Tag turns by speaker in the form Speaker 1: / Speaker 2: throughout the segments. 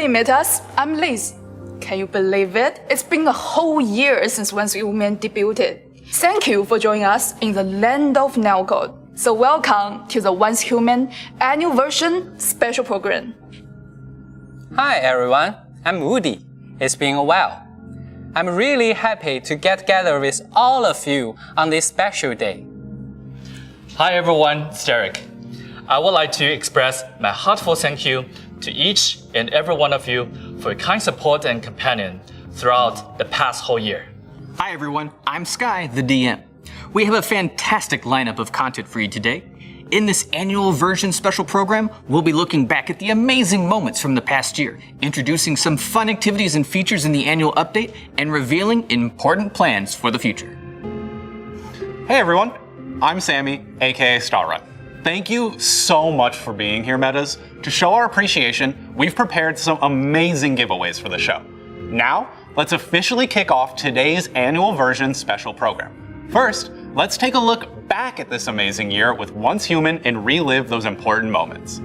Speaker 1: Hey Metas, I'm Liz. Can you believe it? It's been a whole year since whimsical debuted. Thank you for joining us in the land of Nelcode. So welcome to the whimsical annual version special program.
Speaker 2: Hi everyone, I'm Woody. It's been a while. I'm really happy to get together with all of you on this special day.
Speaker 3: Hi everyone, it's Derek. I would like to express my heartfelt thank you to each and every one of you for your kind support and companion throughout the past whole year.
Speaker 4: Hi everyone, I'm Sky, the DM. We have a fantastic lineup of content for you today. In this annual version special program, we'll be looking back at the amazing moments from the past year, introducing some fun activities and features in the annual update, and revealing important plans for the future.
Speaker 5: Hey everyone, I'm Sammy, aka Starrun. Thank you so much for being here, Metas. To show our appreciation, we've prepared some amazing giveaways for the show. Now, let's officially kick off today's annual version special program. First, let's take a look back at this amazing year with Once Human and relive those important moments.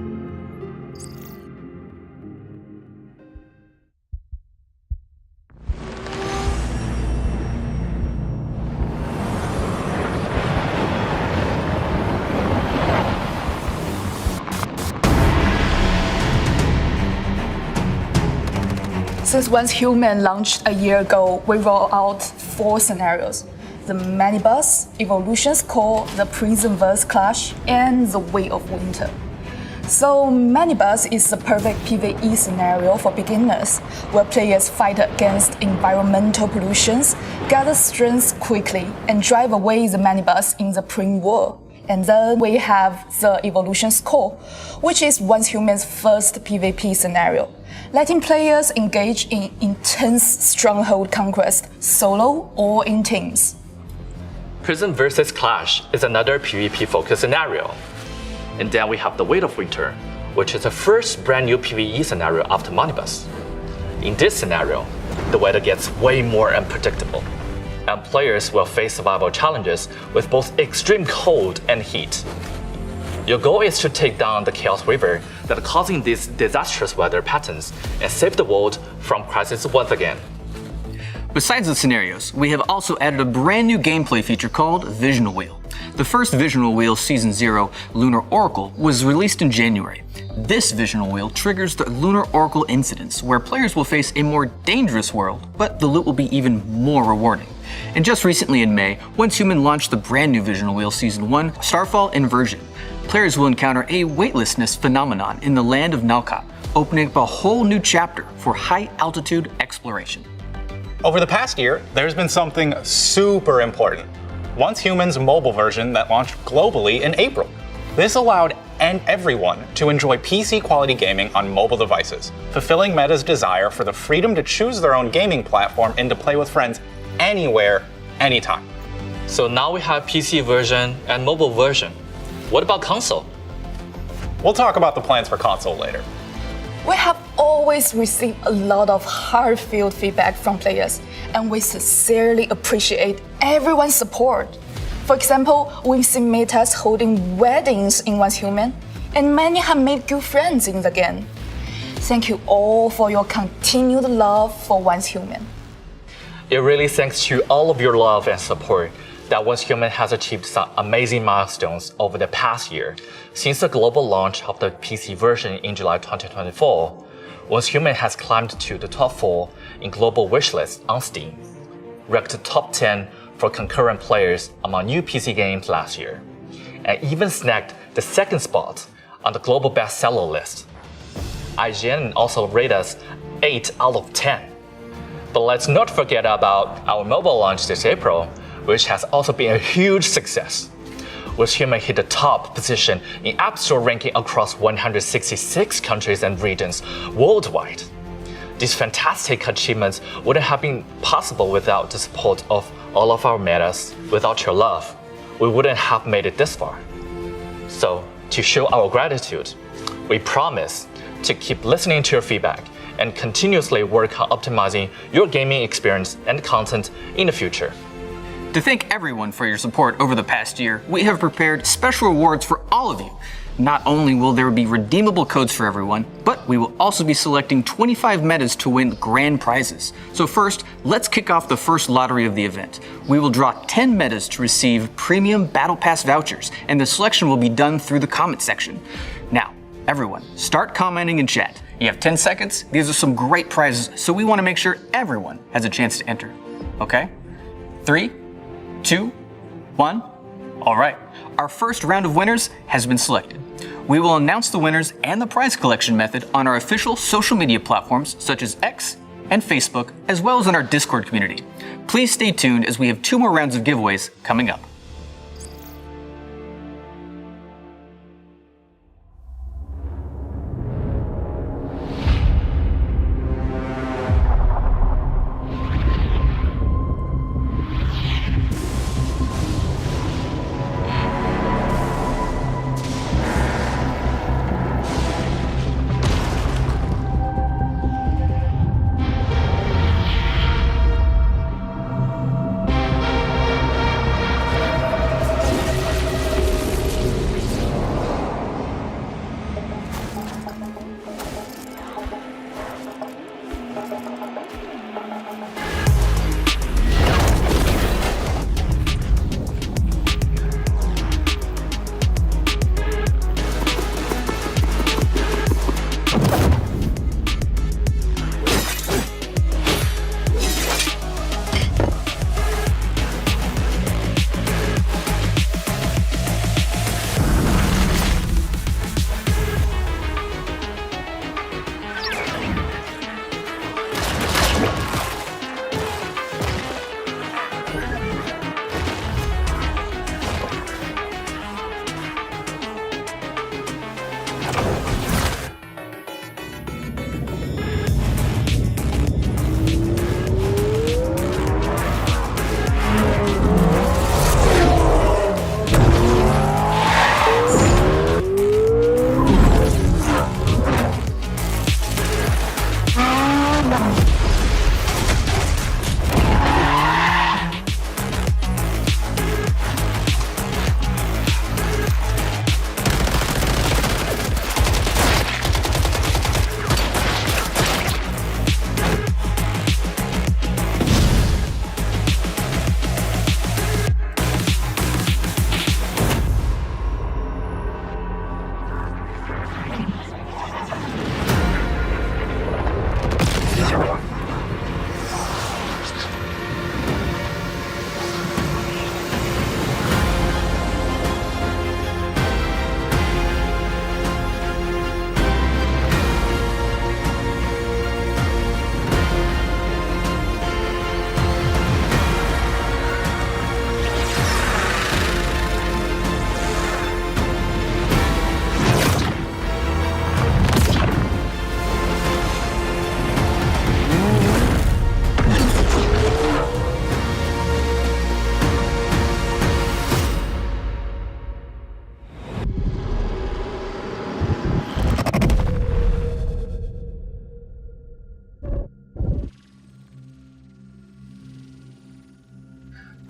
Speaker 1: Since Once Human launched a year ago, we rolled out 4 scenarios: the Manibus, Evolution's Core, the Prisonverse Clash, and the Way of Winter. So Manibus is the perfect PvE scenario for beginners, where players fight against environmental pollutions, gather strength quickly, and drive away the Manibus in the Prim War. And then we have the Evolution's Core, which is Once Human's first PvP scenario, letting players engage in intense stronghold conquest, solo or in teams.
Speaker 3: Prison vs. Clash is another PvP-focused scenario. And then we have the Way of Winter, which is the first brand new PvE scenario after Manibus. In this scenario, the weather gets way more unpredictable, and players will face survival challenges with both extreme cold and heat. Your goal is to take down the Chaos River that are causing these disastrous weather patterns and save the world from crisis once again.
Speaker 4: Besides the scenarios, we have also added a brand new gameplay feature called Visional Wheel. The first Visional Wheel Season 0, Lunar Oracle, was released in January. This Visional Wheel triggers the Lunar Oracle incidents, where players will face a more dangerous world, but the loot will be even more rewarding. And just recently in May, Once Human launched the brand new Visional Wheel Season 1, Starfall Inversion. Players will encounter a weightlessness phenomenon in the land of Nalkot, opening up a whole new chapter for high-altitude exploration.
Speaker 5: Over the past year, there's been something super important. Once Human's mobile version that launched globally in April. This allowed everyone to enjoy PC-quality gaming on mobile devices, fulfilling Meta's desire for the freedom to choose their own gaming platform and to play with friends anywhere, anytime.
Speaker 3: So now we have PC version and mobile version. What about console?
Speaker 5: We'll talk about the plans for console later.
Speaker 1: We have always received a lot of heartfelt feedback from players, and we sincerely appreciate everyone's support. For example, we've seen metas holding weddings in Once Human, and many have made good friends in the game. Thank you all for your continued love for Once Human.
Speaker 3: It really thanks to all of your love and support that Once Human has achieved some amazing milestones over the past year. Since the global launch of the PC version in July 2024, Once Human has climbed to the top 4 in global wishlist on Steam, ranked top 10 for concurrent players among new PC games last year, and even snagged the 2nd spot on the global bestseller list. IGN also rated us 8 out of 10. But let's not forget about our mobile launch this April, which has also been a huge success. Once Human hit the top position in App Store ranking across 166 countries and regions worldwide. These fantastic achievements wouldn't have been possible without the support of all of our metas. Without your love, we wouldn't have made it this far. So, to show our gratitude, we promise to keep listening to your feedback and continuously work on optimizing your gaming experience and content in the future.
Speaker 4: To thank everyone for your support over the past year, we have prepared special rewards for all of you. Not only will there be redeemable codes for everyone, but we will also be selecting 25 metas to win grand prizes. So first, let's kick off the first lottery of the event. We will draw 10 metas to receive premium Battle Pass vouchers, and the selection will be done through the comment section. Now, everyone, start commenting in chat. You have 10 seconds. These are some great prizes, so we want to make sure everyone has a chance to enter. Okay? 3, 2, 1. All right. Our first round of winners has been selected. We will announce the winners and the prize collection method on our official social media platforms such as X and Facebook, as well as in our Discord community. Please stay tuned as we have 2 more rounds of giveaways coming up.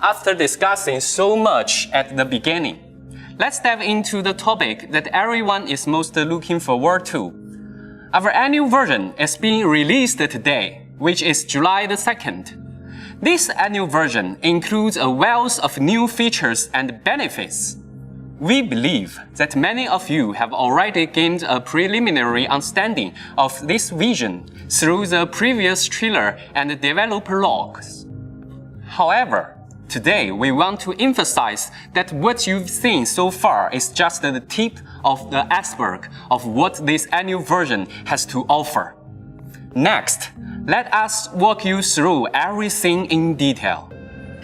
Speaker 2: After discussing so much at the beginning, let's dive into the topic that everyone is most looking forward to. Our annual version is being released today, which is July the 2nd. This annual version includes a wealth of new features and benefits. We believe that many of you have already gained a preliminary understanding of this vision through the previous trailer and developer logs. However, today we want to emphasize that what you've seen so far is just the tip of the iceberg of what this annual version has to offer. Next, let us walk you through everything in detail.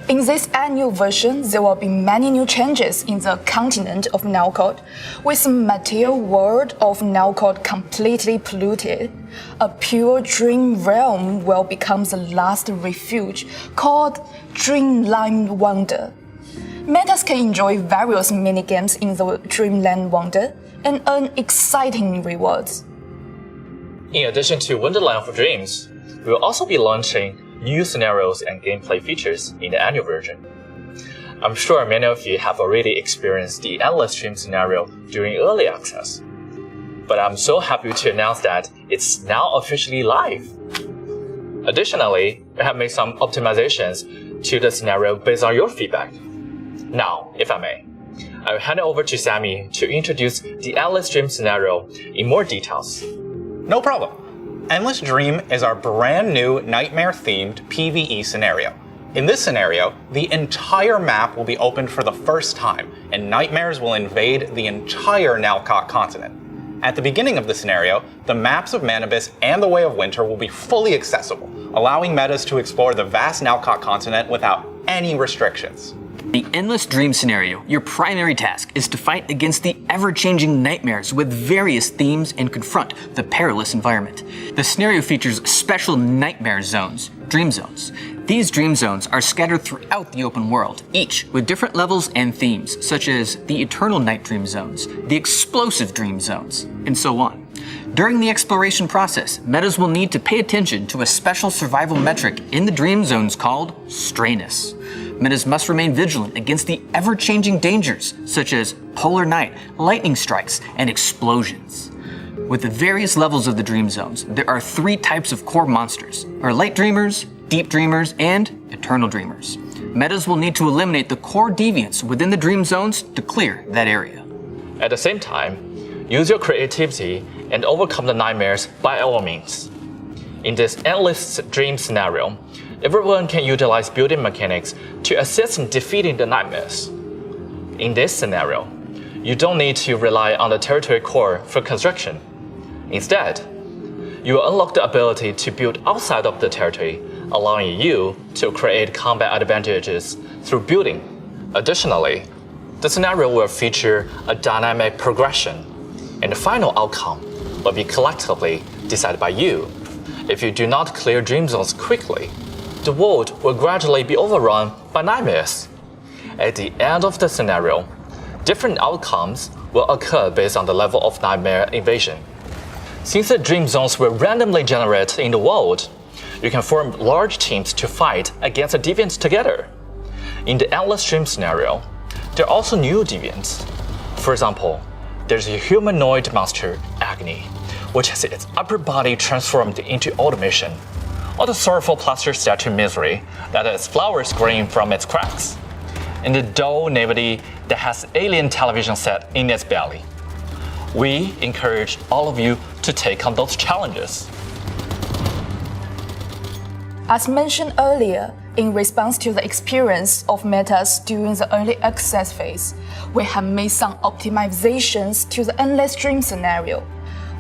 Speaker 1: In this annual version, there will be many new changes in the continent of Nelcode, with the material world of Nelcode completely polluted. A pure dream realm will become the last refuge, called Dreamland Wonder. Metas can enjoy various minigames in the Dreamland Wonder and earn exciting rewards.
Speaker 3: In addition to Wonderland for Dreams, we will also be launching new scenarios and gameplay features in the annual version. I'm sure many of you have already experienced the Endless Dream scenario during early access, but I'm so happy to announce that it's now officially live. Additionally, we have made some optimizations to the scenario based on your feedback. Now, if I may, I will hand it over to Sammy to introduce the Endless Dream scenario in more details.
Speaker 5: No problem. Endless Dream is our brand new nightmare-themed PvE scenario. In this scenario, the entire map will be opened for the first time, and nightmares will invade the entire Nalcott continent. At the beginning of the scenario, the maps of Manibus and the Way of Winter will be fully accessible, allowing metas to explore the vast Nalcott continent without any restrictions.
Speaker 4: The Endless Dream scenario, your primary task is to fight against the ever-changing nightmares with various themes and confront the perilous environment. The scenario features special nightmare zones, dream zones. These dream zones are scattered throughout the open world, each with different levels and themes, such as the Eternal Night Dream Zones, the Explosive Dream Zones, and so on. During the exploration process, metas will need to pay attention to a special survival metric in the dream zones called Strainus. Metas must remain vigilant against the ever-changing dangers, such as polar night, lightning strikes, and explosions. With the various levels of the dream zones, there are 3 types of core monsters: light dreamers, deep dreamers, and eternal dreamers. Metas will need to eliminate the core deviants within the dream zones to clear that area.
Speaker 3: At the same time, use your creativity and overcome the nightmares by all means. In this Endless Dream scenario, everyone can utilize building mechanics to assist in defeating the nightmares. In this scenario, you don't need to rely on the territory core for construction. Instead, you will unlock the ability to build outside of the territory, allowing you to create combat advantages through building. Additionally, the scenario will feature a dynamic progression, and the final outcome will be collectively decided by you. If you do not clear dream zones quickly, the world will gradually be overrun by nightmares. At the end of the scenario, different outcomes will occur based on the level of nightmare invasion. Since the dream zones will randomly generate in the world, you can form large teams to fight against the deviants together. In the Endless Dream scenario, there are also new deviants. For example, there's a humanoid monster, Agni, which has its upper body transformed into automation, or the sorrowful plaster statue Misery that has flowers growing from its cracks, and the dull naivety that has alien television set in its belly. We encourage all of you to take on those challenges.
Speaker 1: As mentioned earlier, in response to the experience of metas during the early access phase, we have made some optimizations to the Endless Dream scenario.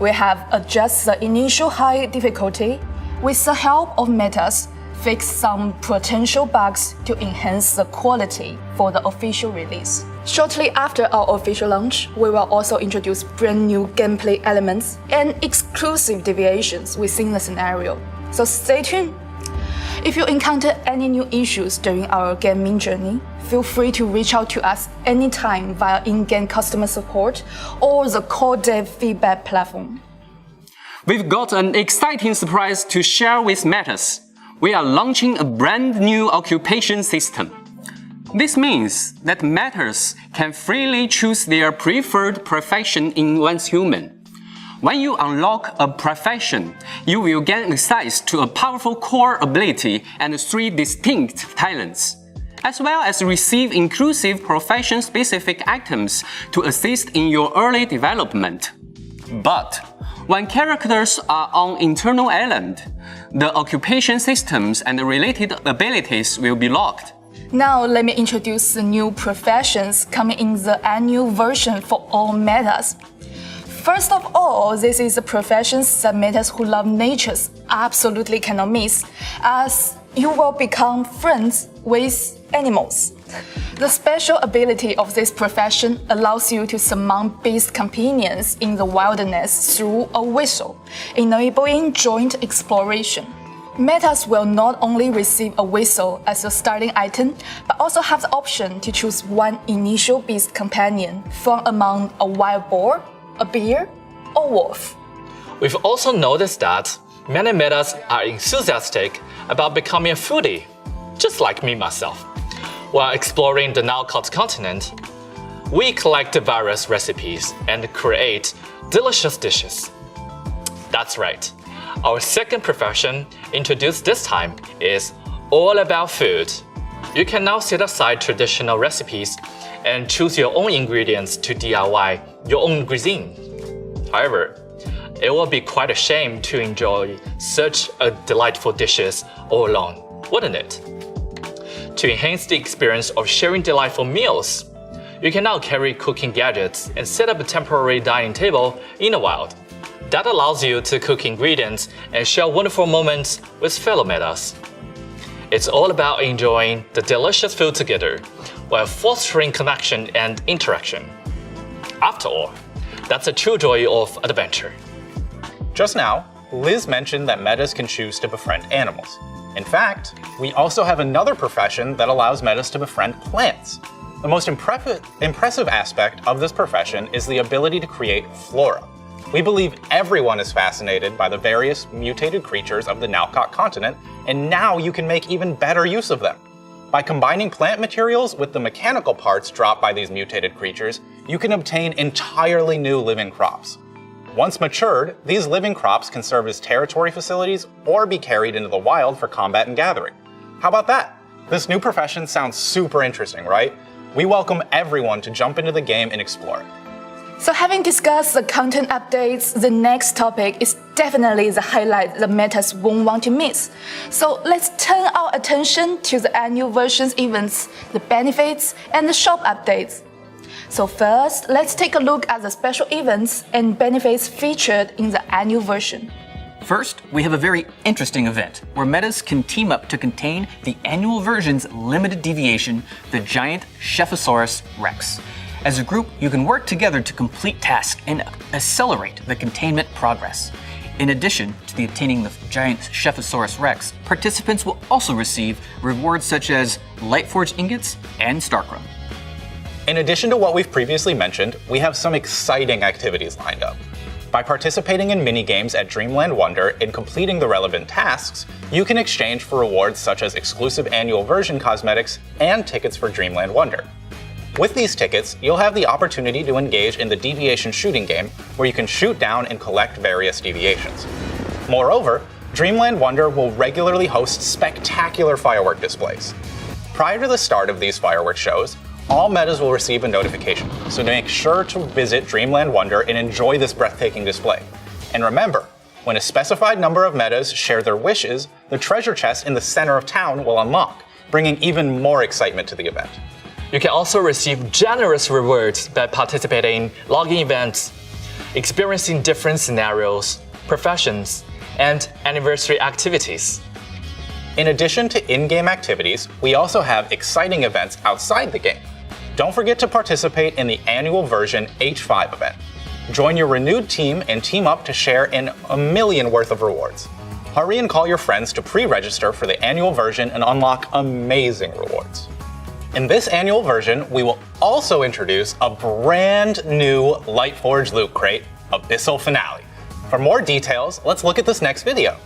Speaker 1: We have adjusted the initial high difficulty. With the help of metas, fix some potential bugs to enhance the quality for the official release. Shortly after our official launch, we will also introduce brand new gameplay elements and exclusive deviations within the scenario. So stay tuned! If you encounter any new issues during our gaming journey, feel free to reach out to us anytime via in-game customer support or the core dev feedback platform.
Speaker 6: We've got an exciting surprise to share with metas. We are launching a brand new occupation system.
Speaker 2: This means that Metas can freely choose their preferred profession in one's human. When you unlock a profession, you will gain access to a powerful core ability and 3 distinct talents, as well as receive inclusive profession-specific items to assist in your early development. But when characters are on internal island, the occupation systems and related abilities will be locked.
Speaker 1: Now let me introduce the new professions coming in the annual version for all metas. First of all, this is the professions that metas who love nature absolutely cannot miss, as you will become friends with animals. The special ability of this profession allows you to summon beast companions in the wilderness through a whistle, enabling joint exploration. Metas will not only receive a whistle as a starting item, but also have the option to choose one initial beast companion from among a wild boar, a bear, or wolf.
Speaker 3: We've also noticed that many metas are enthusiastic about becoming a foodie, just like me myself. While exploring the now-called continent, we collect various recipes and create delicious dishes. That's right. Our second profession, introduced this time, is all about food. You can now set aside traditional recipes and choose your own ingredients to DIY your own cuisine. However, it will be quite a shame to enjoy such delightful dishes all alone, wouldn't it? To enhance the experience of sharing delightful meals, you can now carry cooking gadgets and set up a temporary dining table in the wild. That allows you to cook ingredients and share wonderful moments with fellow metas. It's all about enjoying the delicious food together while fostering connection and interaction. After all, that's the true joy of adventure.
Speaker 5: Just now, Liz mentioned that metas can choose to befriend animals. In fact, we also have another profession that allows metas to befriend plants. The most impressive aspect of this profession is the ability to create flora. We believe everyone is fascinated by the various mutated creatures of the now-caught continent, and now you can make even better use of them. By combining plant materials with the mechanical parts dropped by these mutated creatures, you can obtain entirely new living crops. Once matured, these living crops can serve as territory facilities or be carried into the wild for combat and gathering. How about that? This new profession sounds super interesting, right? We welcome everyone to jump into the game and explore it.
Speaker 1: So having discussed the content updates, the next topic is definitely the highlight the metas won't want to miss. So let's turn our attention to the annual version's events, the benefits, and the shop updates. So first, let's take a look at the special events and benefits featured in the annual version.
Speaker 4: First, we have a very interesting event where metas can team up to contain the annual version's limited deviation, the giant Chephosaurus Rex. As a group, you can work together to complete tasks and accelerate the containment progress. In addition to the obtaining the giant Chephosaurus Rex, participants will also receive rewards such as Lightforged ingots and Starchrome.
Speaker 5: In addition to what we've previously mentioned, we have some exciting activities lined up. By participating in mini-games at Dreamland Wonder and completing the relevant tasks, you can exchange for rewards such as exclusive annual version cosmetics and tickets for Dreamland Wonder. With these tickets, you'll have the opportunity to engage in the Deviation shooting game, where you can shoot down and collect various deviations. Moreover, Dreamland Wonder will regularly host spectacular firework displays. Prior to the start of these fireworks shows, all metas will receive a notification, so make sure to visit Dreamland Wonder and enjoy this breathtaking display. And remember, when a specified number of metas share their wishes, the treasure chest in the center of town will unlock, bringing even more excitement to the event.
Speaker 3: You can also receive generous rewards by participating in logging events, experiencing different scenarios, professions, and anniversary activities.
Speaker 5: In addition to in-game activities, we also have exciting events outside the game. Don't forget to participate in the annual version H5 event. Join your renewed team and team up to share in $1 million worth of rewards. Hurry and call your friends to pre-register for the annual version and unlock amazing rewards. In this annual version, we will also introduce a brand new Lightforged loot crate, Abyssal Finale. For more details, let's look at this next video.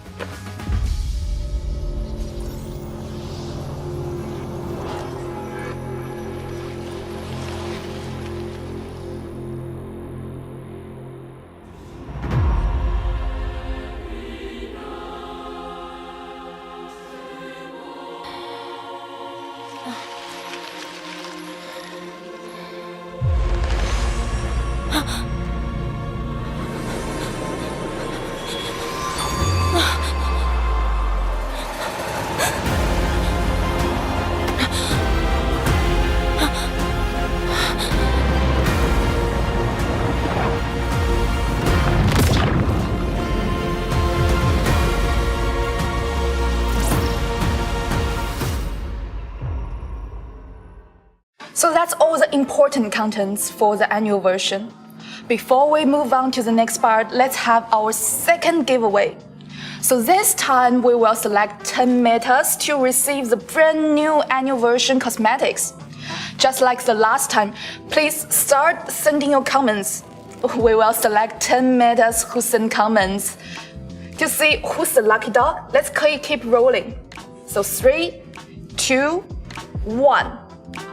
Speaker 1: So that's all the important contents for the annual version. Before we move on to the next part, let's have our second giveaway. So this time we will select 10 metas to receive the brand new annual version cosmetics. Just like the last time, please start sending your comments. We will select 10 metas who send comments. To see who's the lucky dog, let's keep rolling. So 3, 2, 1.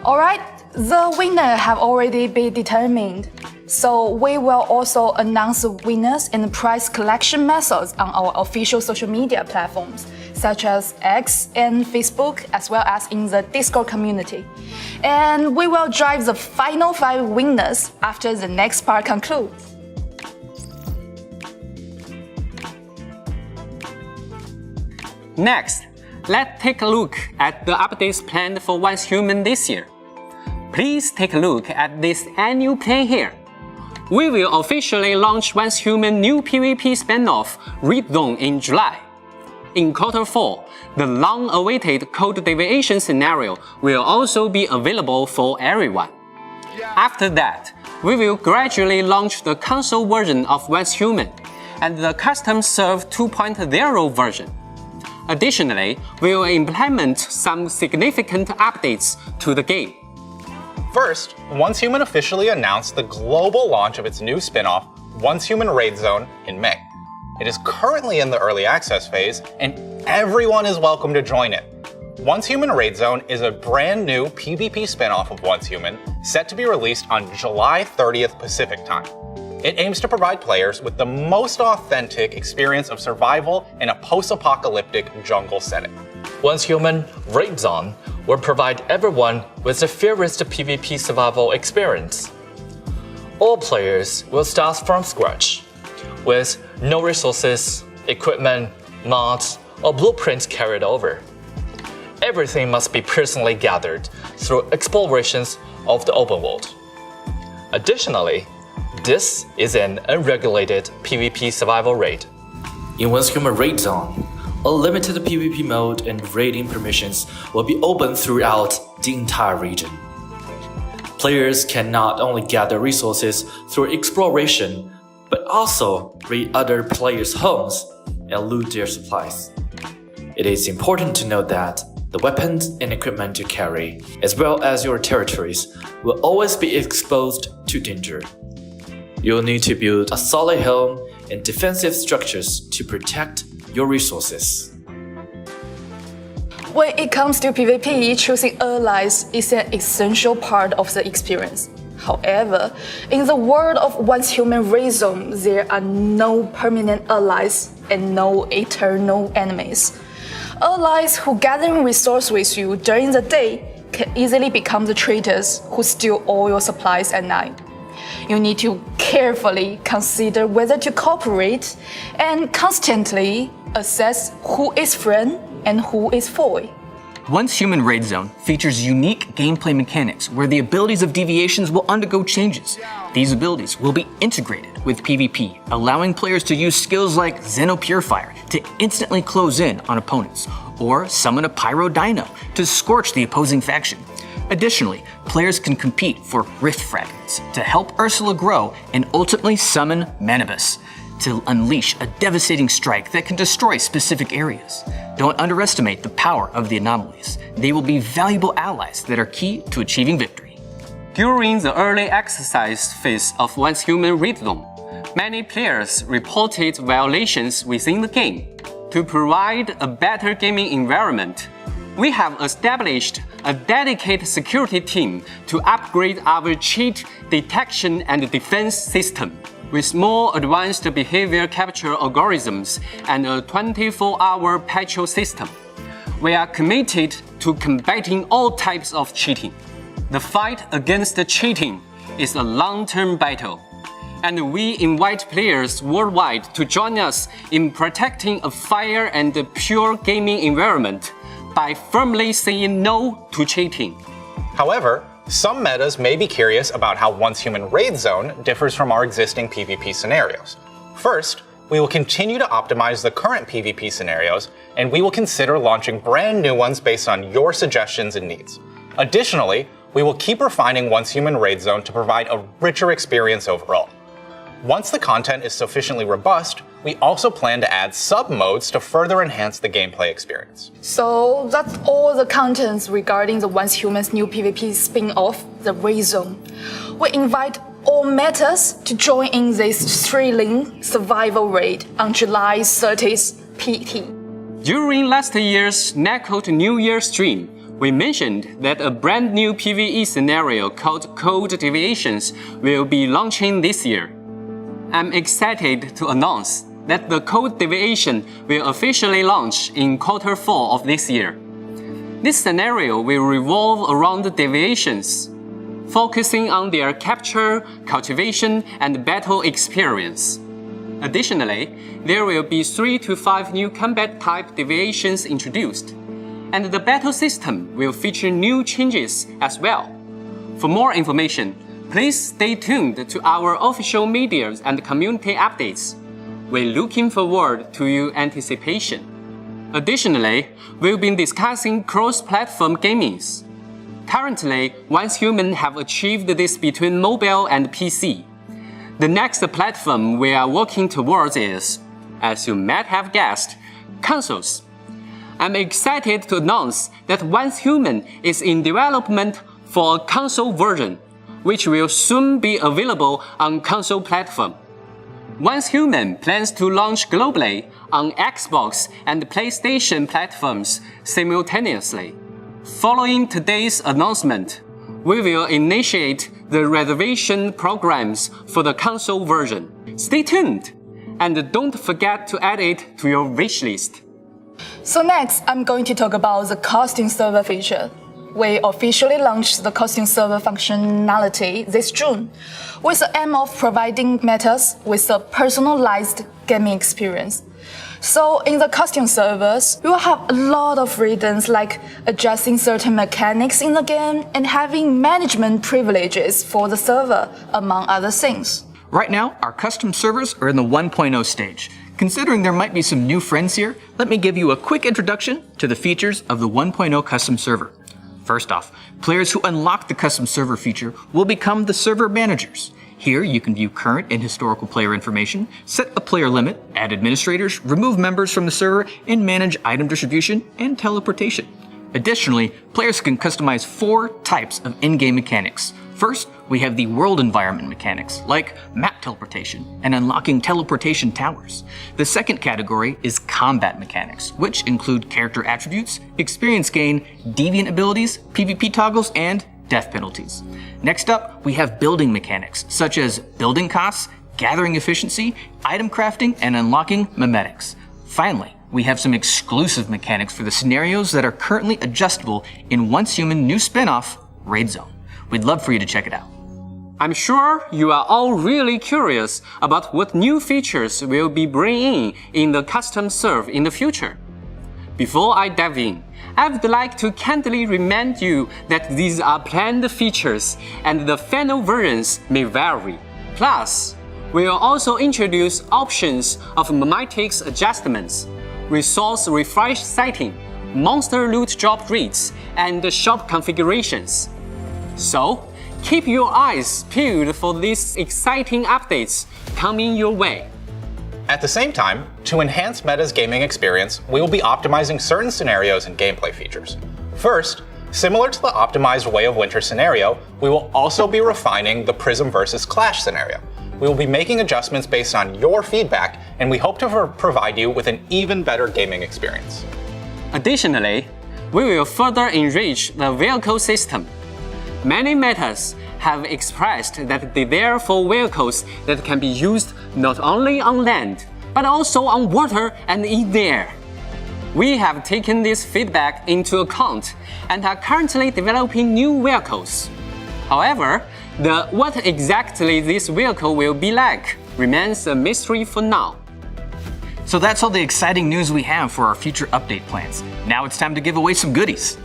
Speaker 1: Alright, the winner have already been determined. So we will also announce the winners and the prize collection methods on our official social media platforms, such as X and Facebook, as well as in the Discord community. And we will drive the final 5 winners after the next part concludes.
Speaker 2: Next, let's take a look at the updates planned for Once Human this year. Please take a look at this annual plan here. We will officially launch Once Human new PvP spin-off, Red Zone, in July. In Q4, the long-awaited Code Deviation scenario will also be available for everyone. After that, we will gradually launch the console version of Once Human and the custom serve 2.0 version. Additionally, we will implement some significant updates to the game.
Speaker 5: First, Once Human officially announced the global launch of its new spin-off, Once Human Raid Zone, in May. It is currently in the early access phase, and everyone is welcome to join it. Once Human Raid Zone is a brand new PvP spin-off of Once Human, set to be released on July 30th Pacific Time. It aims to provide players with the most authentic experience of survival in a post-apocalyptic jungle setting.
Speaker 3: Once Human Raid Zone will provide everyone with the fairest PvP survival experience. All players will start from scratch, with no resources, equipment, mods, or blueprints carried over. Everything must be personally gathered through explorations of the open world. Additionally, this is an unregulated PvP survival raid.
Speaker 7: In Once Human Raid Zone, a limited PvP mode and raiding permissions will be open throughout the entire region. Players can not only gather resources through exploration, but also raid other players' homes and loot their supplies. It is important to note that the weapons and equipment you carry, as well as your territories, will always be exposed to danger. You'll need to build a solid home and defensive structures to protect your resources.
Speaker 1: When it comes to PvP, choosing allies is an essential part of the experience. However, in the world of Once Human Raid Zone, there are no permanent allies and no eternal enemies. Allies who gather resources with you during the day can easily become the traitors who steal all your supplies at night. You need to carefully consider whether to cooperate and constantly assess who is friend and who is foe.
Speaker 4: Once Human Raid Zone features unique gameplay mechanics where the abilities of deviations will undergo changes. These abilities will be integrated with PvP, allowing players to use skills like Xeno Purifier to instantly close in on opponents, or summon a Pyro Dino to scorch the opposing faction. Additionally, players can compete for Rift Fragments to help Ursula grow and ultimately summon Manibus to unleash a devastating strike that can destroy specific areas. Don't underestimate the power of the anomalies. They will be valuable allies that are key to achieving victory.
Speaker 2: During the early exercise phase of Once Human Raid Zone, many players reported violations within the game. To provide a better gaming environment, we have established a dedicated security team to upgrade our cheat detection and defense system. With more advanced behavior capture algorithms and a 24-hour patrol system, we are committed to combating all types of cheating. The fight against cheating is a long-term battle, and we invite players worldwide to join us in protecting a fair and pure gaming environment by firmly saying no to cheating.
Speaker 5: However, some metas may be curious about how Once Human Raid Zone differs from our existing PvP scenarios. First, we will continue to optimize the current PvP scenarios, and we will consider launching brand new ones based on your suggestions and needs. Additionally, we will keep refining Once Human Raid Zone to provide a richer experience overall. Once the content is sufficiently robust, we also plan to add sub-modes to further enhance the gameplay experience.
Speaker 1: So that's all the contents regarding the Once Human's new PvP spin-off, the Raid Zone. We invite all metas to join in this thrilling survival raid on July 30th PT.
Speaker 2: During last year's Netcode New Year stream, we mentioned that a brand new PvE scenario called Code Deviations will be launching this year. I'm excited to announce that the Code Deviation will officially launch in Q4 of this year. This scenario will revolve around the deviations, focusing on their capture, cultivation, and battle experience. Additionally, there will be 3 to 5 new combat type deviations introduced, and the battle system will feature new changes as well. For more information, please stay tuned to our official media and community updates. We're looking forward to your anticipation. Additionally, we've been discussing cross-platform gamings. Currently, Once Human have achieved this between mobile and PC. The next platform we are working towards is, as you might have guessed, consoles. I'm excited to announce that Once Human is in development for a console version, which will soon be available on console platform. Once Human plans to launch globally on Xbox and PlayStation platforms simultaneously. Following today's announcement, we will initiate the reservation programs for the console version. Stay tuned, and don't forget to add it to your wishlist.
Speaker 1: So next, I'm going to talk about the costume server feature. We officially launched the costume server functionality this June, with the aim of providing metas with a personalized gaming experience. So in the costume servers, we will have a lot of freedoms like adjusting certain mechanics in the game and having management privileges for the server, among other things.
Speaker 4: Right now, our custom servers are in the 1.0 stage. Considering there might be some new friends here, let me give you a quick introduction to the features of the 1.0 custom server. First off, players who unlock the custom server feature will become the server managers. Here, you can view current and historical player information, set a player limit, add administrators, remove members from the server, and manage item distribution and teleportation. Additionally, players can customize 4 types of in-game mechanics. First, we have the world environment mechanics, like map teleportation and unlocking teleportation towers. The second category is combat mechanics, which include character attributes, experience gain, deviant abilities, PvP toggles, and death penalties. Next up, we have building mechanics, such as building costs, gathering efficiency, item crafting, and unlocking memetics. Finally, we have some exclusive mechanics for the scenarios that are currently adjustable in Once Human new spin-off, Raid Zone. We'd love for you to check it out.
Speaker 2: I'm sure you are all really curious about what new features will be bringing in the custom serve in the future. Before I dive in, I would like to candidly remind you that these are planned features and the final versions may vary. Plus, we will also introduce options of memetics adjustments, resource refresh setting, monster loot drop rates, and shop configurations. So, keep your eyes peeled for these exciting updates coming your way.
Speaker 5: At the same time, to enhance Meta's gaming experience, we will be optimizing certain scenarios and gameplay features. First, similar to the optimized Way of Winter scenario, we will also be refining the Prism vs. Clash scenario. We will be making adjustments based on your feedback, and we hope to provide you with an even better gaming experience.
Speaker 2: Additionally, we will further enrich the vehicle system. Many metas have expressed that they are for vehicles that can be used not only on land, but also on water and in the air. We have taken this feedback into account and are currently developing new vehicles. However, what exactly this vehicle will be like remains a mystery for now.
Speaker 4: So that's all the exciting news we have for our future update plans. Now it's time to give away some goodies.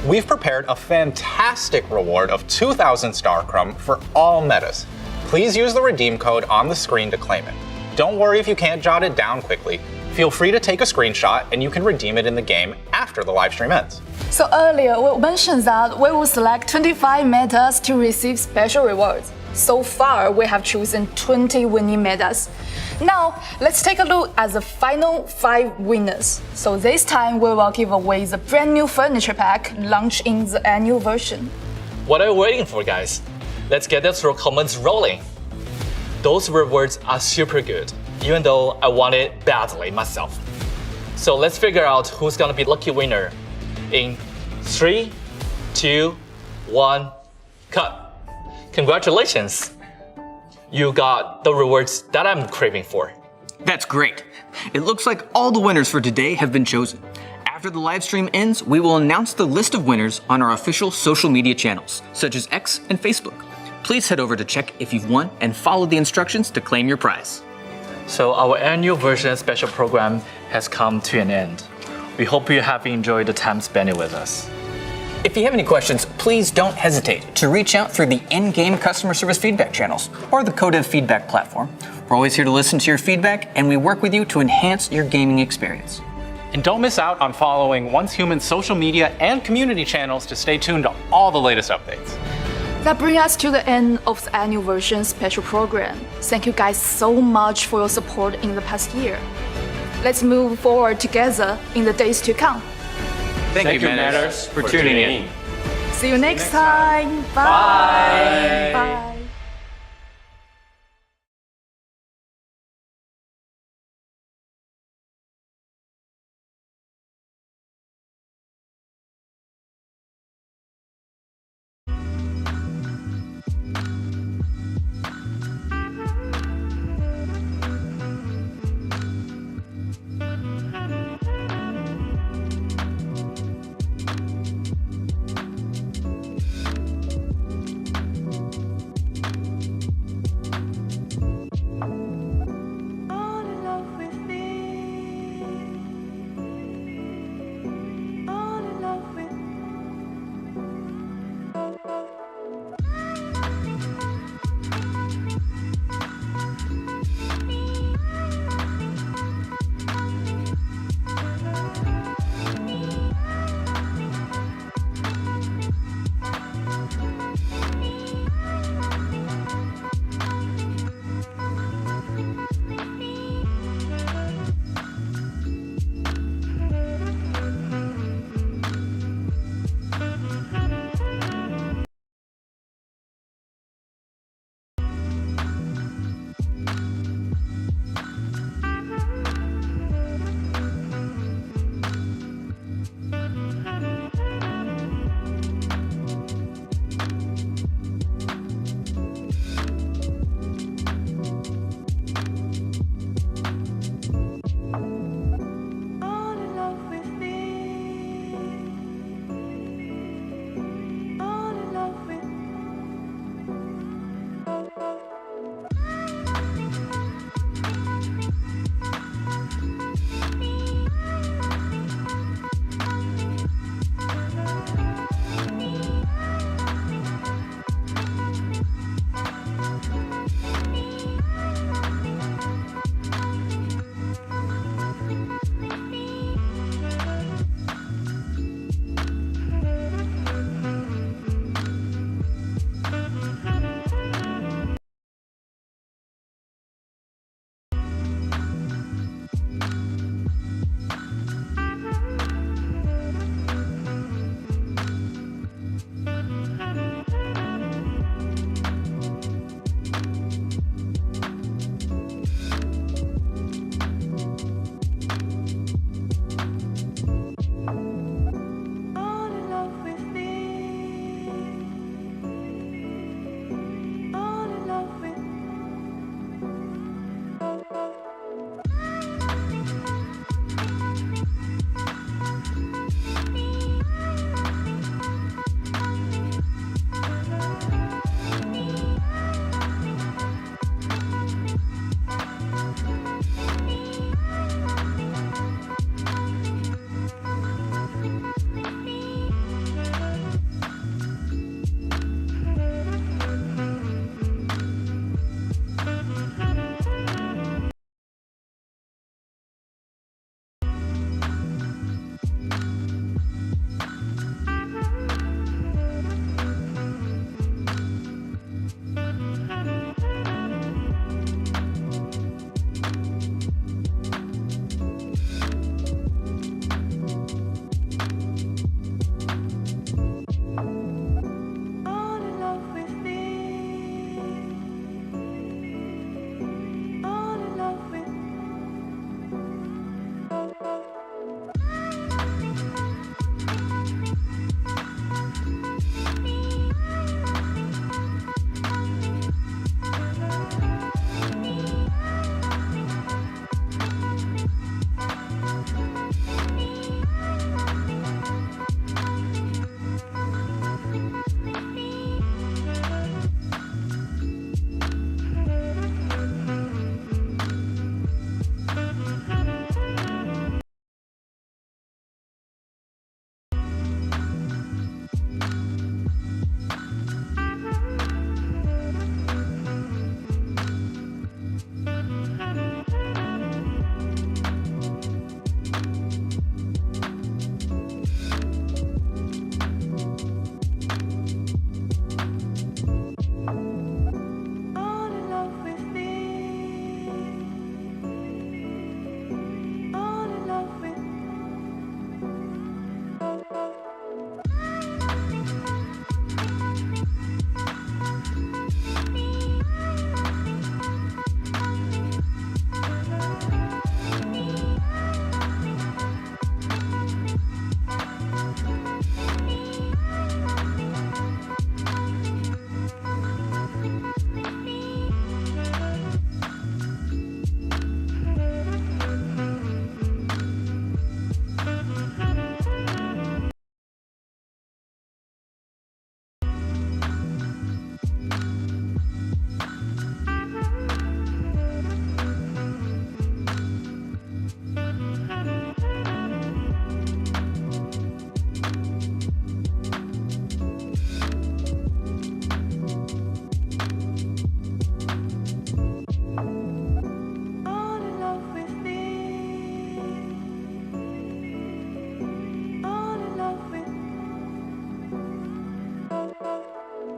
Speaker 5: We've prepared a fantastic reward of 2,000 Star Crumb for all metas. Please use the redeem code on the screen to claim it. Don't worry if you can't jot it down quickly. Feel free to take a screenshot and you can redeem it in the game after the live stream ends.
Speaker 1: So earlier we mentioned that we will select 25 metas to receive special rewards. So far, we have chosen 20 winning metas. Now, let's take a look at the final 5 winners. So this time, we will give away the brand new furniture pack launched in the annual version.
Speaker 3: What are you waiting for, guys? Let's get the throw comments rolling. Those rewards are super good, even though I want it badly myself. So let's figure out who's gonna be lucky winner in 3, 2, 1, cut. Congratulations! You got the rewards that I'm craving for.
Speaker 4: That's great. It looks like all the winners for today have been chosen. After the live stream ends, we will announce the list of winners on our official social media channels, such as X and Facebook. Please head over to check if you've won and follow the instructions to claim your prize.
Speaker 3: So our annual version special program has come to an end. We hope you have enjoyed the time spent with us.
Speaker 4: If you have any questions, please don't hesitate to reach out through the in-game customer service feedback channels or the Codev feedback platform. We're always here to listen to your feedback, and we work with you to enhance your gaming experience.
Speaker 5: And don't miss out on following Once Human's social media and community channels to stay tuned to all the latest updates.
Speaker 1: That brings us to the end of the annual version special program. Thank you guys so much for your support in the past year. Let's move forward together in the days to come.
Speaker 5: Thank you, Matters, for tuning in.
Speaker 1: See you next time. Bye. Bye.